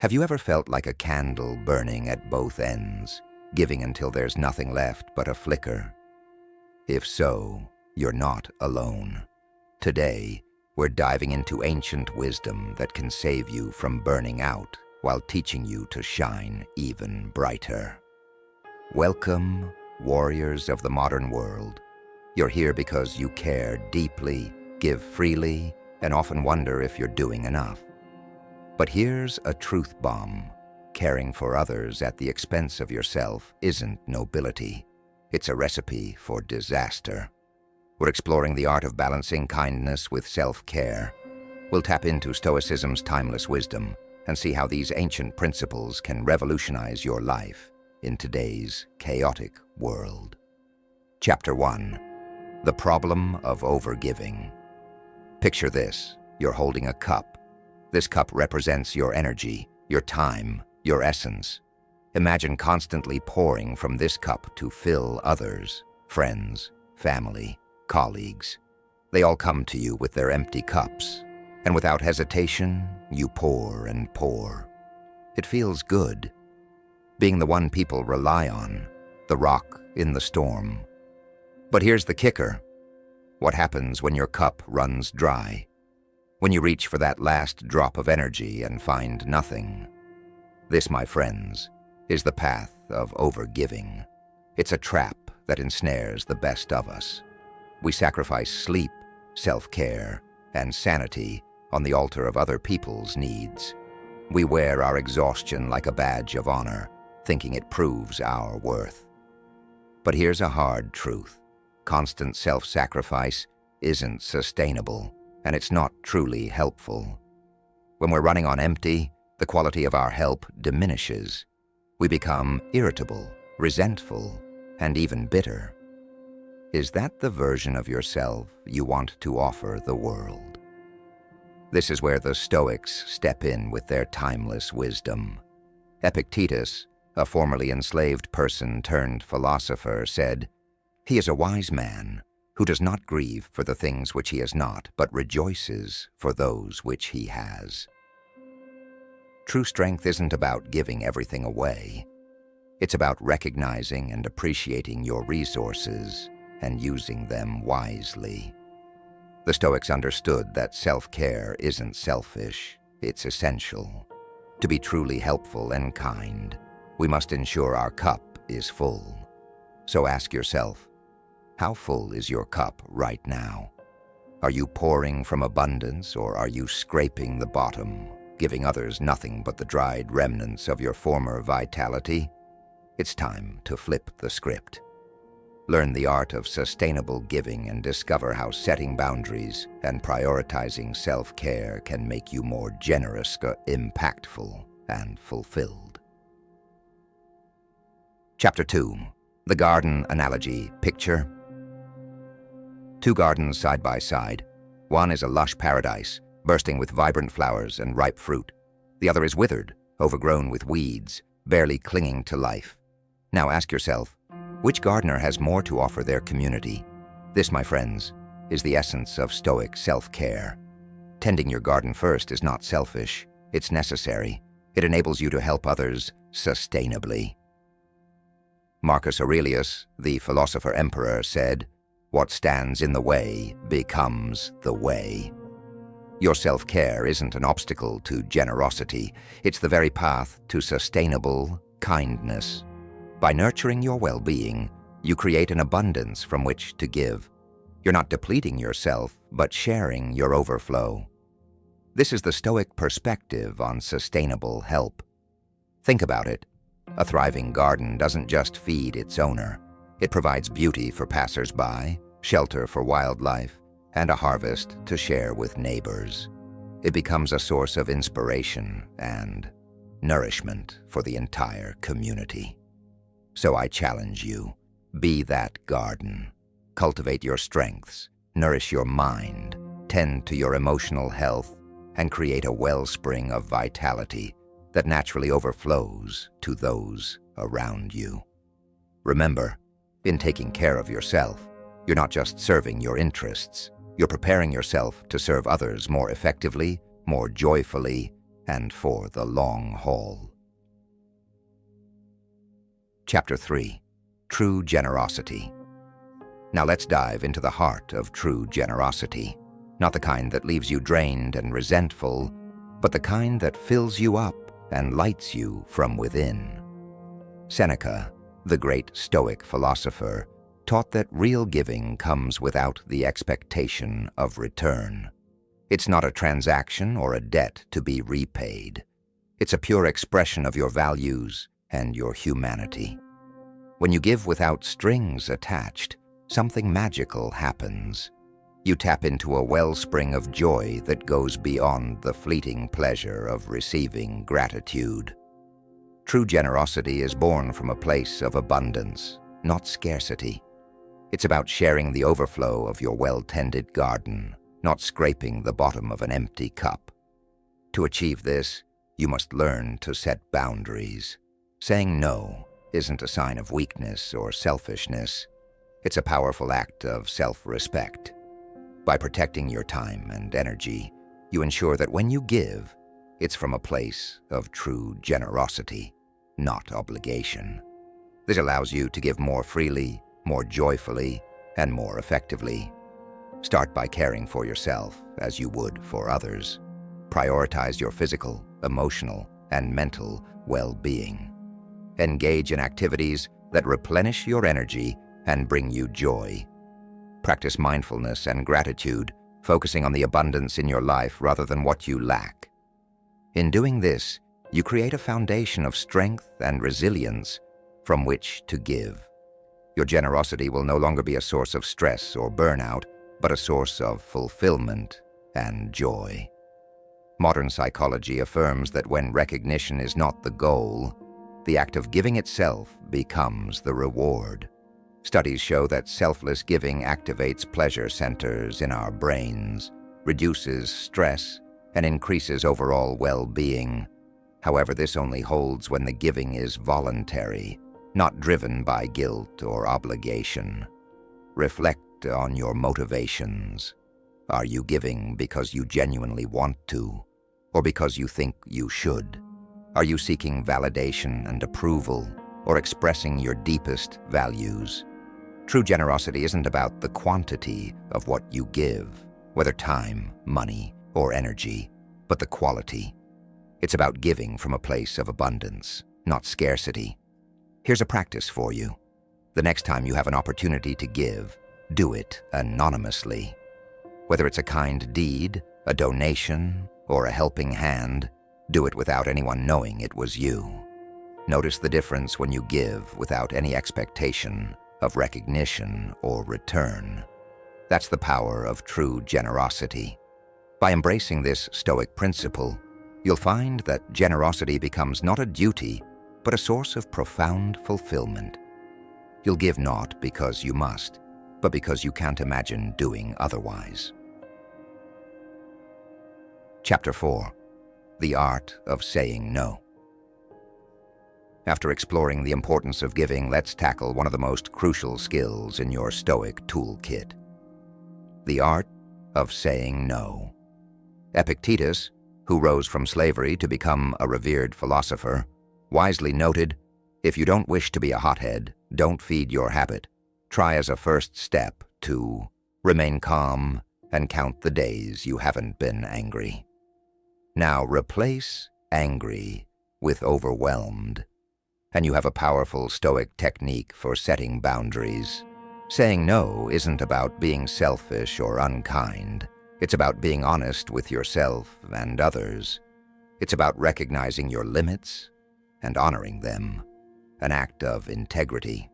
Have you ever felt like a candle burning at both ends, giving until there's nothing left but a flicker? If so, you're not alone. Today, we're diving into ancient wisdom that can save you from burning out while teaching you to shine even brighter. Welcome, warriors of the modern world. You're here because you care deeply, give freely, and often wonder if you're doing enough. But here's a truth bomb. Caring for others at the expense of yourself isn't nobility. It's a recipe for disaster. We're exploring the art of balancing kindness with self-care. We'll tap into Stoicism's timeless wisdom and see how these ancient principles can revolutionize your life in today's chaotic world. Chapter 1. The Problem of Overgiving. Picture this. You're holding a cup. This cup represents your energy, your time, your essence. Imagine constantly pouring from this cup to fill others, friends, family, colleagues. They all come to you with their empty cups, and without hesitation, you pour and pour. It feels good, being the one people rely on, the rock in the storm. But here's the kicker. What happens when your cup runs dry? When you reach for that last drop of energy and find nothing? This, my friends, is the path of overgiving. It's a trap that ensnares the best of us. We sacrifice sleep, self-care, and sanity on the altar of other people's needs. We wear our exhaustion like a badge of honor, thinking it proves our worth. But here's a hard truth. Constant self-sacrifice isn't sustainable, and it's not truly helpful. When we're running on empty, the quality of our help diminishes. We become irritable, resentful, and even bitter. Is that the version of yourself you want to offer the world? This is where the Stoics step in with their timeless wisdom. Epictetus, a formerly enslaved person turned philosopher, said, "He is a wise man who does not grieve for the things which he has not, but rejoices for those which he has." True strength isn't about giving everything away. It's about recognizing and appreciating your resources and using them wisely. The Stoics understood that self-care isn't selfish, it's essential. To be truly helpful and kind, we must ensure our cup is full. So ask yourself, how full is your cup right now? Are you pouring from abundance, or are you scraping the bottom, giving others nothing but the dried remnants of your former vitality? It's time to flip the script. Learn the art of sustainable giving and discover how setting boundaries and prioritizing self-care can make you more generous, impactful, and fulfilled. Chapter 2. The Garden Analogy. Picture two gardens side by side. One is a lush paradise, bursting with vibrant flowers and ripe fruit. The other is withered, overgrown with weeds, barely clinging to life. Now ask yourself, which gardener has more to offer their community? This, my friends, is the essence of Stoic self-care. Tending your garden first is not selfish, it's necessary. It enables you to help others sustainably. Marcus Aurelius, the philosopher-emperor, said, "What stands in the way becomes the way." Your self-care isn't an obstacle to generosity. It's the very path to sustainable kindness. By nurturing your well-being, you create an abundance from which to give. You're not depleting yourself, but sharing your overflow. This is the Stoic perspective on sustainable help. Think about it. A thriving garden doesn't just feed its owner. It provides beauty for passers-by, shelter for wildlife, and a harvest to share with neighbors. It becomes a source of inspiration and nourishment for the entire community. So I challenge you, be that garden. Cultivate your strengths, nourish your mind, tend to your emotional health, and create a wellspring of vitality that naturally overflows to those around you. Remember, in taking care of yourself, you're not just serving your interests, you're preparing yourself to serve others more effectively, more joyfully, and for the long haul. Chapter 3. True Generosity. Now let's dive into the heart of true generosity. Not the kind that leaves you drained and resentful, but the kind that fills you up and lights you from within. Seneca, the great Stoic philosopher, taught that real giving comes without the expectation of return. It's not a transaction or a debt to be repaid. It's a pure expression of your values and your humanity. When you give without strings attached, something magical happens. You tap into a wellspring of joy that goes beyond the fleeting pleasure of receiving gratitude. True generosity is born from a place of abundance, not scarcity. It's about sharing the overflow of your well-tended garden, not scraping the bottom of an empty cup. To achieve this, you must learn to set boundaries. Saying no isn't a sign of weakness or selfishness. It's a powerful act of self-respect. By protecting your time and energy, you ensure that when you give, it's from a place of true generosity, not obligation. This allows you to give more freely, more joyfully, and more effectively. Start by caring for yourself as you would for others. Prioritize your physical, emotional, and mental well-being. Engage in activities that replenish your energy and bring you joy. Practice mindfulness and gratitude, focusing on the abundance in your life rather than what you lack. In doing this, you create a foundation of strength and resilience from which to give. Your generosity will no longer be a source of stress or burnout, but a source of fulfillment and joy. Modern psychology affirms that when recognition is not the goal, the act of giving itself becomes the reward. Studies show that selfless giving activates pleasure centers in our brains, reduces stress, and increases overall well-being. However, this only holds when the giving is voluntary, not driven by guilt or obligation. Reflect on your motivations. Are you giving because you genuinely want to, or because you think you should? Are you seeking validation and approval, or expressing your deepest values? True generosity isn't about the quantity of what you give, whether time, money, or energy, but the quality. It's about giving from a place of abundance, not scarcity. Here's a practice for you. The next time you have an opportunity to give, do it anonymously. Whether it's a kind deed, a donation, or a helping hand, do it without anyone knowing it was you. Notice the difference when you give without any expectation of recognition or return. That's the power of true generosity. By embracing this Stoic principle, you'll find that generosity becomes not a duty, but a source of profound fulfillment. You'll give not because you must, but because you can't imagine doing otherwise. Chapter 4. The Art of Saying No. After exploring the importance of giving, let's tackle one of the most crucial skills in your Stoic toolkit: the art of saying no. Epictetus, who rose from slavery to become a revered philosopher, wisely noted, "If you don't wish to be a hothead, don't feed your habit. Try as a first step to remain calm and count the days you haven't been angry." Now replace angry with overwhelmed, and you have a powerful Stoic technique for setting boundaries. Saying no isn't about being selfish or unkind. It's about being honest with yourself and others. It's about recognizing your limits and honoring them, an act of integrity.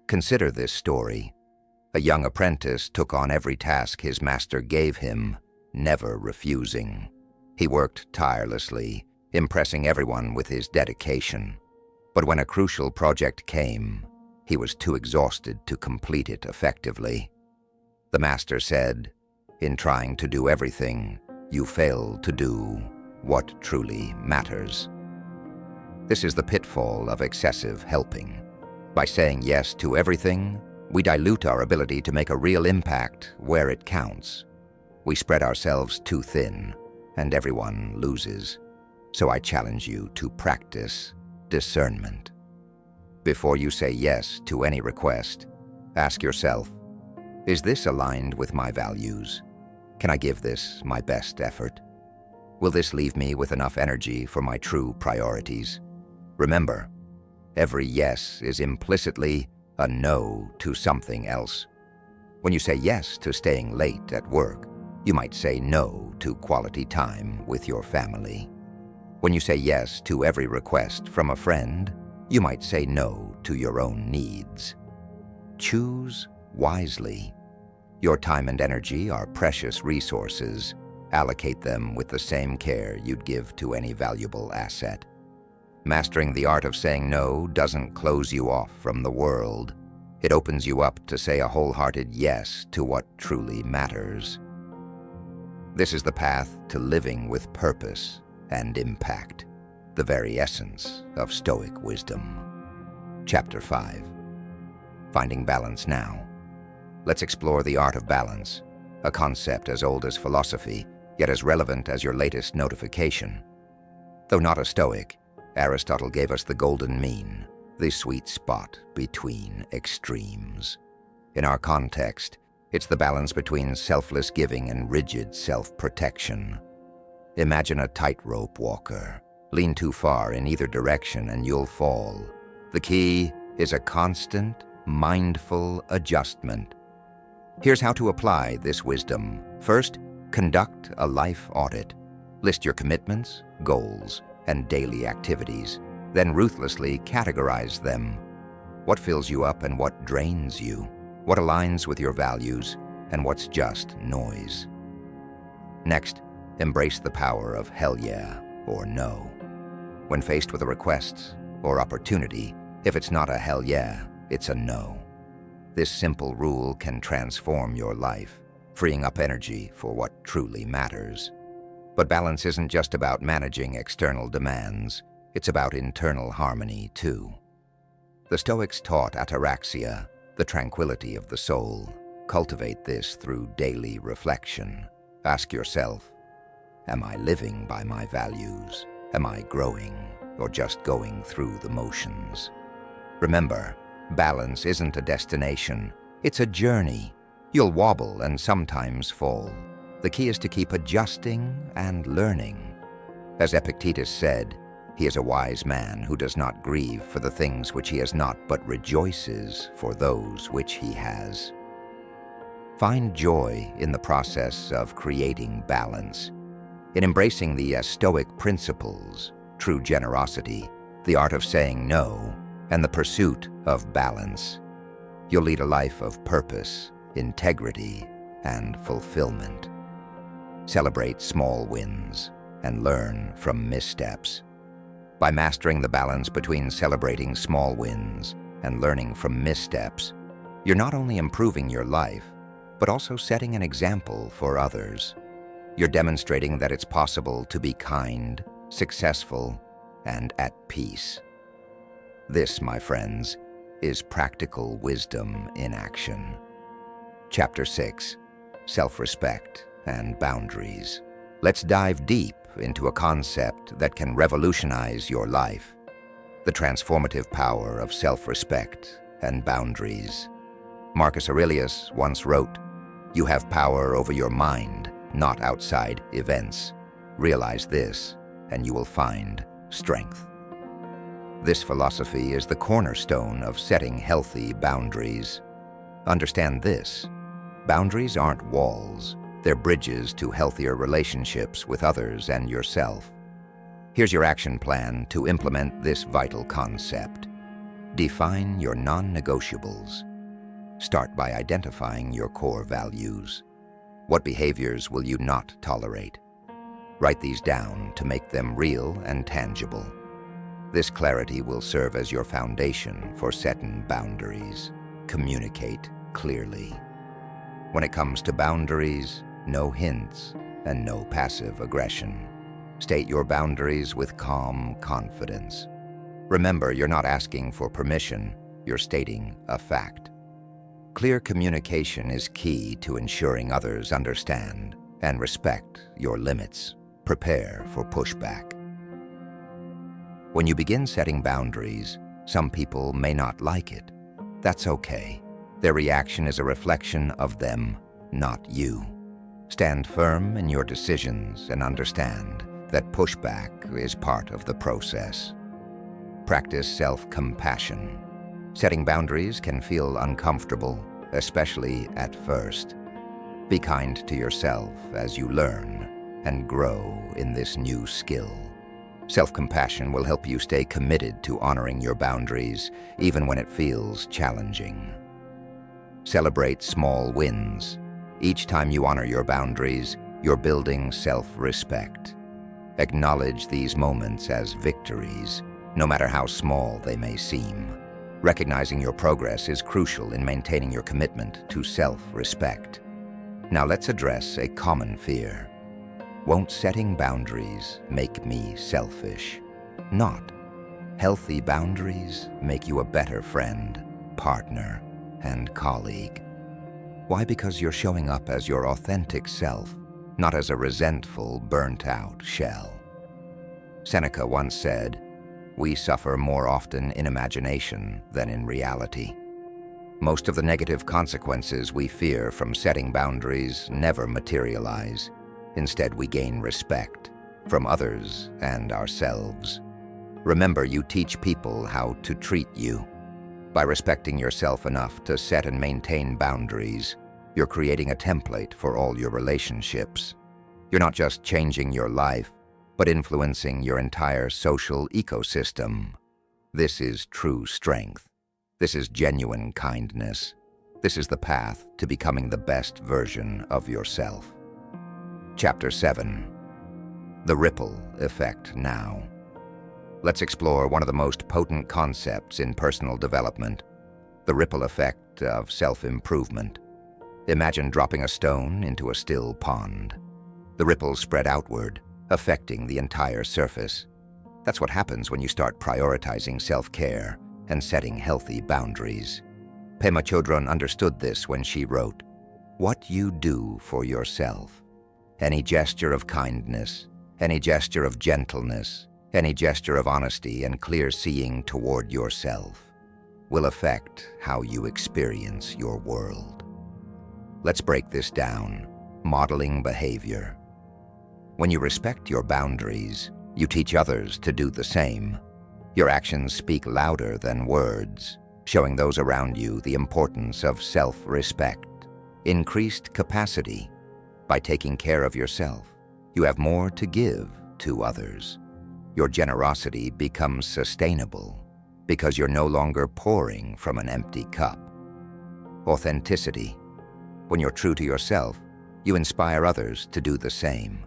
Consider this story. A young apprentice took on every task his master gave him, never refusing. He worked tirelessly, impressing everyone with his dedication. But when a crucial project came, he was too exhausted to complete it effectively. The master said, "In trying to do everything, you fail to do what truly matters." This is the pitfall of excessive helping. By saying yes to everything, we dilute our ability to make a real impact where it counts. We spread ourselves too thin, and everyone loses. So I challenge you to practice discernment. Before you say yes to any request, ask yourself, is this aligned with my values? Can I give this my best effort? Will this leave me with enough energy for my true priorities? Remember, every yes is implicitly a no to something else. When you say yes to staying late at work, you might say no to quality time with your family. When you say yes to every request from a friend, you might say no to your own needs. Choose wisely. Your time and energy are precious resources. Allocate them with the same care you'd give to any valuable asset. Mastering the art of saying no doesn't close you off from the world. It opens you up to say a wholehearted yes to what truly matters. This is the path to living with purpose and impact, the very essence of Stoic wisdom. Chapter 5. Finding balance now. Let's explore the art of balance, a concept as old as philosophy, yet as relevant as your latest notification. Though not a Stoic, Aristotle gave us the golden mean, the sweet spot between extremes. In our context, it's the balance between selfless giving and rigid self-protection. Imagine a tightrope walker. Lean too far in either direction and you'll fall. The key is a constant, mindful adjustment. Here's how to apply this wisdom. First, conduct a life audit. List your commitments, goals, and daily activities. Then ruthlessly categorize them. What fills you up and what drains you? What aligns with your values and what's just noise? Next, embrace the power of hell yeah or no. When faced with a request or opportunity, if it's not a hell yeah, it's a no. This simple rule can transform your life, freeing up energy for what truly matters. But balance isn't just about managing external demands, it's about internal harmony too. The Stoics taught ataraxia, the tranquility of the soul. Cultivate this through daily reflection. Ask yourself, am I living by my values? Am I growing or just going through the motions? Remember, balance isn't a destination, it's a journey. You'll wobble and sometimes fall. The key is to keep adjusting and learning. As Epictetus said, he is a wise man who does not grieve for the things which he has not, but rejoices for those which he has. Find joy in the process of creating balance, in embracing the Stoic principles, true generosity, the art of saying no, and the pursuit of balance. You'll lead a life of purpose, integrity, and fulfillment. Celebrate small wins and learn from missteps. By mastering the balance between celebrating small wins and learning from missteps, you're not only improving your life, but also setting an example for others. You're demonstrating that it's possible to be kind, successful, and at peace. This, my friends, is practical wisdom in action. Chapter 6. Self-respect and boundaries. Let's dive deep into a concept that can revolutionize your life: the transformative power of self-respect and boundaries. Marcus Aurelius once wrote, "You have power over your mind, not outside events. Realize this, and you will find strength." This philosophy is the cornerstone of setting healthy boundaries. Understand this: boundaries aren't walls, they're bridges to healthier relationships with others and yourself. Here's your action plan to implement this vital concept. Define your non-negotiables. Start by identifying your core values. What behaviors will you not tolerate? Write these down to make them real and tangible. This clarity will serve as your foundation for setting boundaries. Communicate clearly. When it comes to boundaries, no hints and no passive aggression. State your boundaries with calm confidence. Remember, you're not asking for permission, you're stating a fact. Clear communication is key to ensuring others understand and respect your limits. Prepare for pushback. When you begin setting boundaries, some people may not like it. That's okay. Their reaction is a reflection of them, not you. Stand firm in your decisions and understand that pushback is part of the process. Practice self-compassion. Setting boundaries can feel uncomfortable, especially at first. Be kind to yourself as you learn and grow in this new skill. Self-compassion will help you stay committed to honoring your boundaries, even when it feels challenging. Celebrate small wins. Each time you honor your boundaries, you're building self-respect. Acknowledge these moments as victories, no matter how small they may seem. Recognizing your progress is crucial in maintaining your commitment to self-respect. Now let's address a common fear. Won't setting boundaries make me selfish? Not. Healthy boundaries make you a better friend, partner, and colleague. Why? Because you're showing up as your authentic self, not as a resentful, burnt-out shell. Seneca once said, "We suffer more often in imagination than in reality." Most of the negative consequences we fear from setting boundaries never materialize. Instead, we gain respect from others and ourselves. Remember, you teach people how to treat you. By respecting yourself enough to set and maintain boundaries, you're creating a template for all your relationships. You're not just changing your life, but influencing your entire social ecosystem. This is true strength. This is genuine kindness. This is the path to becoming the best version of yourself. Chapter 7. The Ripple Effect Now. Let's explore one of the most potent concepts in personal development, the ripple effect of self-improvement. Imagine dropping a stone into a still pond. The ripples spread outward, affecting the entire surface. That's what happens when you start prioritizing self-care and setting healthy boundaries. Pema Chodron understood this when she wrote, "What you do for yourself, any gesture of kindness, any gesture of gentleness, any gesture of honesty and clear seeing toward yourself, will affect how you experience your world." Let's break this down. Modeling behavior. When you respect your boundaries, you teach others to do the same. Your actions speak louder than words, showing those around you the importance of self-respect. Increased capacity. By taking care of yourself, you have more to give to others. Your generosity becomes sustainable because you're no longer pouring from an empty cup. Authenticity. When you're true to yourself, you inspire others to do the same.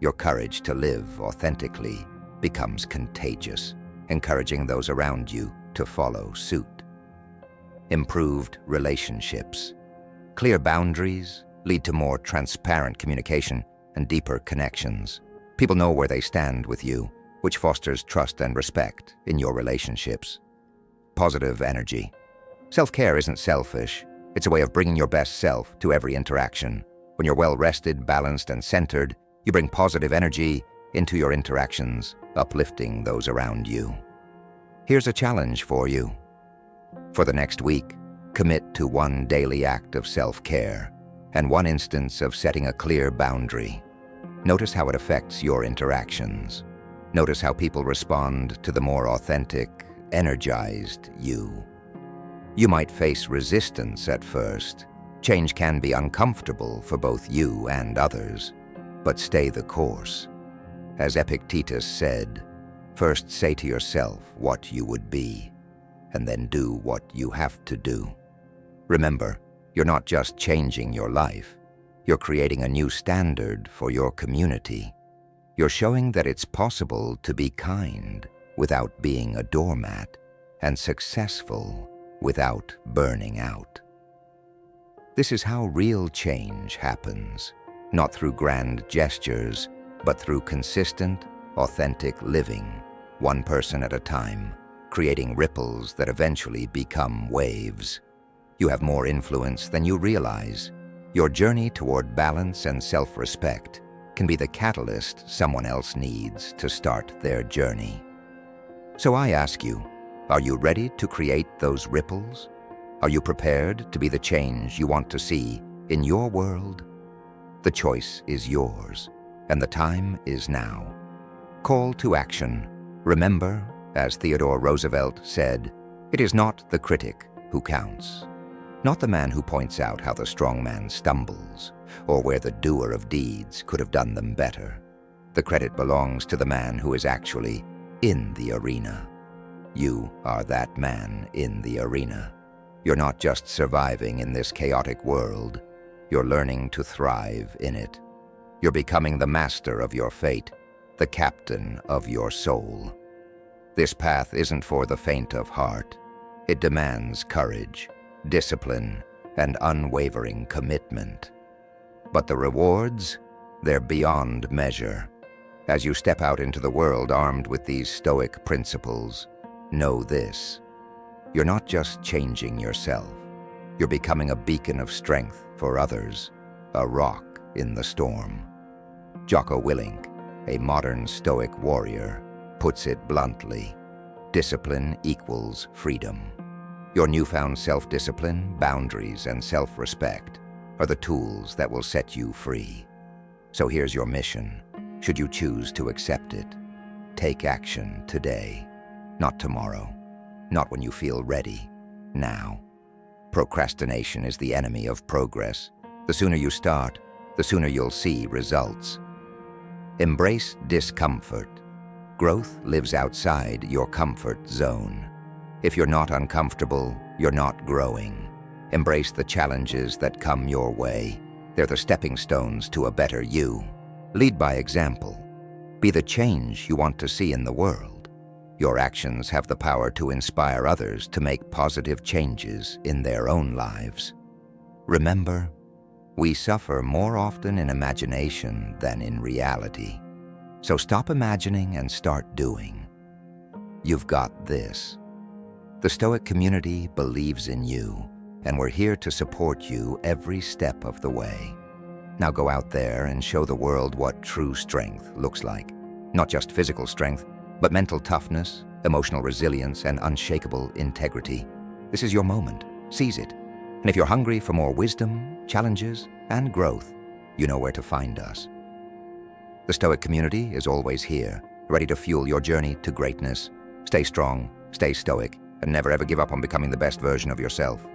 Your courage to live authentically becomes contagious, encouraging those around you to follow suit. Improved relationships. Clear boundaries lead to more transparent communication and deeper connections. People know where they stand with you, which fosters trust and respect in your relationships. Positive energy. Self-care isn't selfish. It's a way of bringing your best self to every interaction. When you're well-rested, balanced, and centered, you bring positive energy into your interactions, uplifting those around you. Here's a challenge for you. For the next week, commit to one daily act of self-care and one instance of setting a clear boundary. Notice how it affects your interactions. Notice how people respond to the more authentic, energized you. You might face resistance at first. Change can be uncomfortable for both you and others, but stay the course. As Epictetus said, first say to yourself what you would be, and then do what you have to do. Remember, you're not just changing your life, you're creating a new standard for your community. You're showing that it's possible to be kind without being a doormat, and successful without burning out. This is how real change happens, not through grand gestures, but through consistent, authentic living, one person at a time, creating ripples that eventually become waves. You have more influence than you realize. Your journey toward balance and self-respect can be the catalyst someone else needs to start their journey. So I ask you, are you ready to create those ripples? Are you prepared to be the change you want to see in your world? The choice is yours, and the time is now. Call to action. Remember, as Theodore Roosevelt said, it is not the critic who counts, not the man who points out how the strong man stumbles, or where the doer of deeds could have done them better. The credit belongs to the man who is actually in the arena. You are that man in the arena. You're not just surviving in this chaotic world, you're learning to thrive in it. You're becoming the master of your fate, the captain of your soul. This path isn't for the faint of heart. It demands courage, discipline, and unwavering commitment. But the rewards, they're beyond measure. As you step out into the world armed with these Stoic principles, know this: you're not just changing yourself, you're becoming a beacon of strength for others, a rock in the storm. Jocko Willink, a modern Stoic warrior, puts it bluntly: discipline equals freedom. Your newfound self-discipline, boundaries, and self-respect are the tools that will set you free. So here's your mission, should you choose to accept it. Take action today, not tomorrow, not when you feel ready, now. Procrastination is the enemy of progress. The sooner you start, the sooner you'll see results. Embrace discomfort. Growth lives outside your comfort zone. If you're not uncomfortable, you're not growing. Embrace the challenges that come your way. They're the stepping stones to a better you. Lead by example. Be the change you want to see in the world. Your actions have the power to inspire others to make positive changes in their own lives. Remember, we suffer more often in imagination than in reality. So stop imagining and start doing. You've got this. The Stoic community believes in you, and we're here to support you every step of the way. Now go out there and show the world what true strength looks like. Not just physical strength, but mental toughness, emotional resilience, and unshakable integrity. This is your moment. Seize it. And if you're hungry for more wisdom, challenges, and growth, you know where to find us. The Stoic community is always here, ready to fuel your journey to greatness. Stay strong, stay stoic, and never ever give up on becoming the best version of yourself.